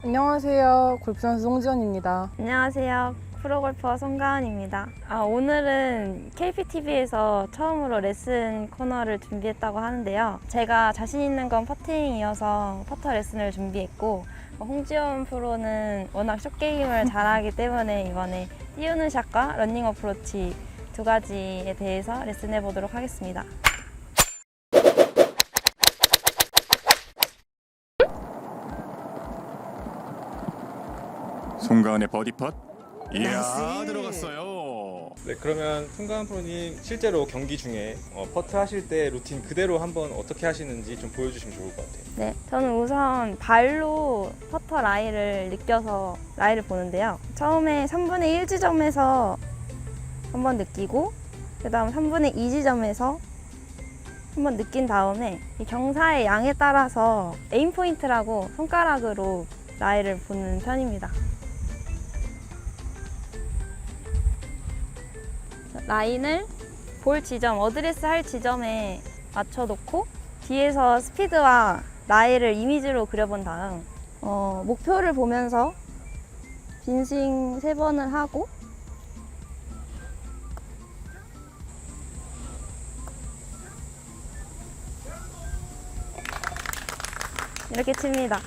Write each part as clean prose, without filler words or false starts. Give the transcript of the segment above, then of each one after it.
안녕하세요. 골프선수 송지연입니다. 안녕하세요. 프로골퍼 송가은입니다. 오늘은 KPTV에서 처음으로 레슨 코너를 준비했다고 하는데요. 제가 자신 있는 건 퍼팅이어서 퍼터 레슨을 준비했고, 홍지연 프로는 워낙 숏게임을 잘하기 때문에 이번에 띄우는 샷과 러닝 어프로치 두 가지에 대해서 레슨해 보도록 하겠습니다. 송가은의 버디펫. 이야, 나이스. 들어갔어요. 네, 그러면 송가은 프로님 실제로 경기 중에 퍼트 하실 때 루틴 그대로 한번 어떻게 하시는지 좀 보여주시면 좋을 것 같아요. 네, 저는 우선 발로 퍼터 라이를 느껴서 라이를 보는데요. 처음에 3분의 1 지점에서 한번 느끼고, 그 다음 3분의 2 지점에서 한번 느낀 다음에 이 경사의 양에 따라서 에임 포인트라고 손가락으로 라이를 보는 편입니다. 라인을 볼 지점, 어드레스 할 지점에 맞춰놓고 뒤에서 스피드와 라이를 이미지로 그려본 다음 목표를 보면서 빈스윙 3번을 하고 이렇게 칩니다.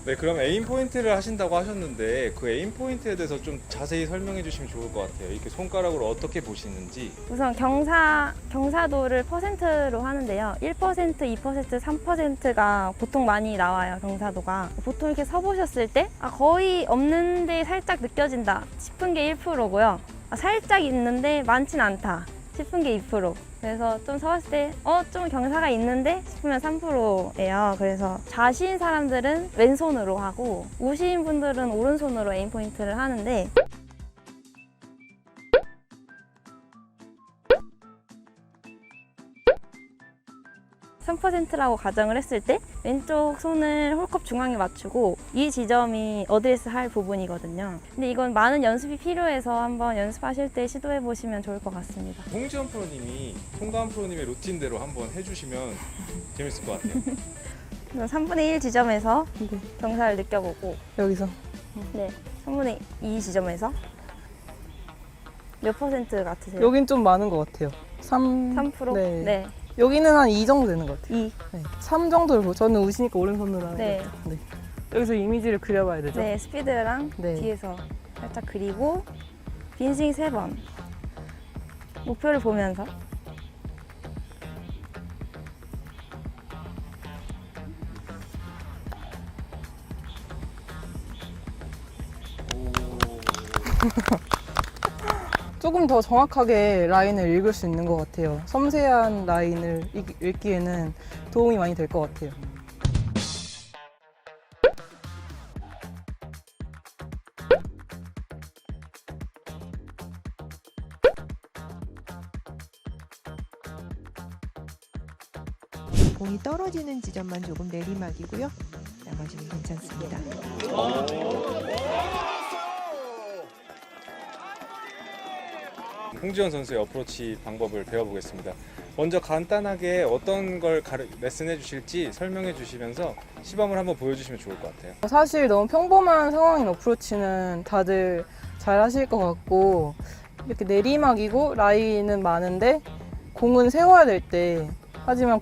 네, 그럼 에임 포인트를 하신다고 하셨는데 그 에임 포인트에 대해서 좀 자세히 설명해 주시면 좋을 것 같아요. 이렇게 손가락으로 어떻게 보시는지. 우선 경사도를 퍼센트로 하는데요. 1%, 2%, 3%가 보통 많이 나와요, 경사도가. 보통 이렇게 서보셨을 때 거의 없는데 살짝 느껴진다 싶은 게 1%고요. 살짝 있는데 많진 않다 싶은 게 2%. 그래서 좀 서봤을 때 좀 경사가 있는데 싶으면 3%예요. 그래서 좌시인 사람들은 왼손으로 하고 우시인 분들은 오른손으로 에임 포인트를 하는데, 3%라고 가정을 했을 때 왼쪽 손을 홀컵 중앙에 맞추고 이 지점이 어드레스 할 부분이거든요. 근데 이건 많은 연습이 필요해서 한번 연습하실 때 시도해 보시면 좋을 것 같습니다. 홍지연 프로님이 송가은 프로님의 루틴대로 한번 해주시면 재밌을 것 같아요. 3분의 1 지점에서 경사를 느껴보고, 여기서 네, 3분의 2 지점에서 몇 퍼센트 같으세요? 여긴 좀 많은 것 같아요. 3%? 네. 네. 여기는 한 2 정도 되는 것 같아요. 2. 네. 3 정도를 보고 저는 우시니까 오른손으로 하는 네. 것 같아요. 네. 여기서 이미지를 그려봐야 되죠? 네, 스피드랑 네. 뒤에서 살짝 그리고 빈스윙 3번. 목표를 보면서 조금 더 정확하게 라인을 읽을 수 있는 것 같아요. 섬세한 라인을 읽기에는 도움이 많이 될 것 같아요. 공이 떨어지는 지점만 조금 내리막이고요. 나머지는 괜찮습니다. 홍지연 선수의 어프로치 방법을 배워보겠습니다. 먼저 간단하게 어떤 걸 레슨해 주실지 설명해 주시면서 시범을 한번 보여주시면 좋을 것 같아요. 사실 너무 평범한 상황인 어프로치는 다들 잘 하실 것 같고, 이렇게 내리막이고 라인은 많은데 공은 세워야 될 때, 하지만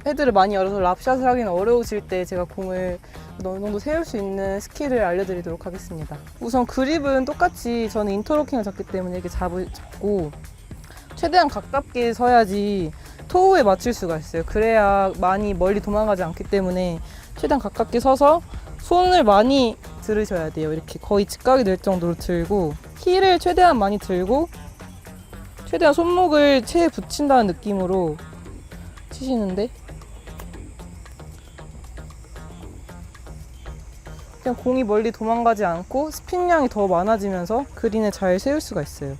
헤드를 많이 열어서 랍샷을 하기는 어려우실 때 제가 공을 어느 정도 세울 수 있는 스킬을 알려드리도록 하겠습니다. 우선 그립은 똑같이 저는 인터로킹을 잡기 때문에 이렇게 잡고 최대한 가깝게 서야지 토우에 맞출 수가 있어요. 그래야 많이 멀리 도망가지 않기 때문에 최대한 가깝게 서서 손을 많이 들으셔야 돼요. 이렇게 거의 직각이 될 정도로 들고, 힐을 최대한 많이 들고 최대한 손목을 체에 붙인다는 느낌으로 치시는데, 그냥 공이 멀리 도망가지 않고 스핀량이 더 많아지면서 그린을 잘 세울 수가 있어요.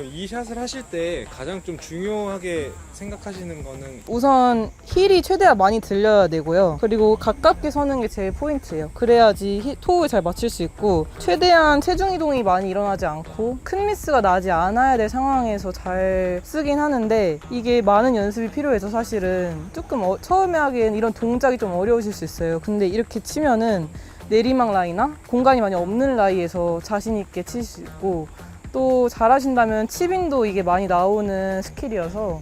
그럼 이 샷을 하실 때 가장 좀 중요하게 생각하시는 거는 우선 힐이 최대한 많이 들려야 되고요. 그리고 가깝게 서는 게 제일 포인트예요. 그래야지 토우를 잘 맞출 수 있고 최대한 체중 이동이 많이 일어나지 않고 큰 미스가 나지 않아야 될 상황에서 잘 쓰긴 하는데 이게 많은 연습이 필요해서 사실은 조금 처음에 하기엔 이런 동작이 좀 어려우실 수 있어요. 근데 이렇게 치면은 내리막 라이나 공간이 많이 없는 라이에서 자신 있게 칠 수 있고 또 잘하신다면 칩인도 이게 많이 나오는 스킬이어서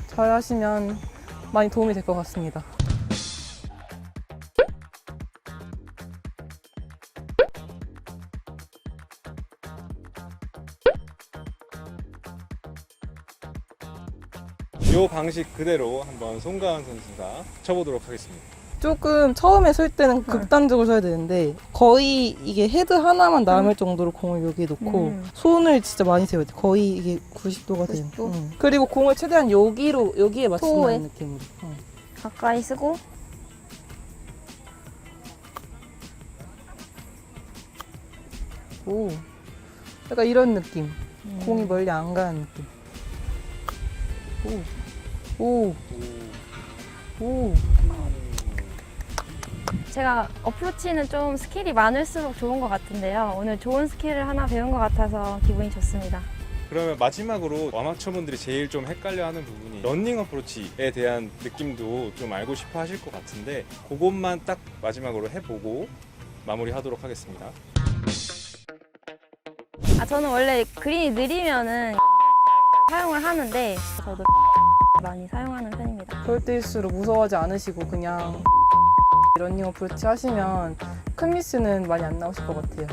잘하시면 많이 도움이 될 것 같습니다. 이 방식 그대로 한번 송가은 선수가 쳐보도록 하겠습니다. 조금 처음에 설 때는 극단적으로 서야 되는데 거의 이게 헤드 하나만 남을 정도로 공을 여기에 놓고 손을 진짜 많이 세워야 돼. 거의 이게 90도가 되는. 90도? 그리고 공을 최대한 여기에 토우에? 맞추는 느낌으로. 가까이 쓰고 오, 약간 이런 느낌. 공이 멀리 안 가는 느낌. 오, 오, 오. 제가 어프로치는 좀 스킬이 많을수록 좋은 것 같은데요. 오늘 좋은 스킬을 하나 배운 것 같아서 기분이 좋습니다. 그러면 마지막으로 아마추어분들이 제일 좀 헷갈려하는 부분이 런닝 어프로치에 대한 느낌도 좀 알고 싶어 하실 것 같은데 그것만 딱 마지막으로 해보고 마무리하도록 하겠습니다. 저는 원래 그린이 느리면은 사용을 하는데 저도 많이 사용하는 편입니다. 그럴 때일수록 무서워하지 않으시고 그냥 러닝 어프로치 하시면 큰 미스는 많이 안 나오실 것 같아요.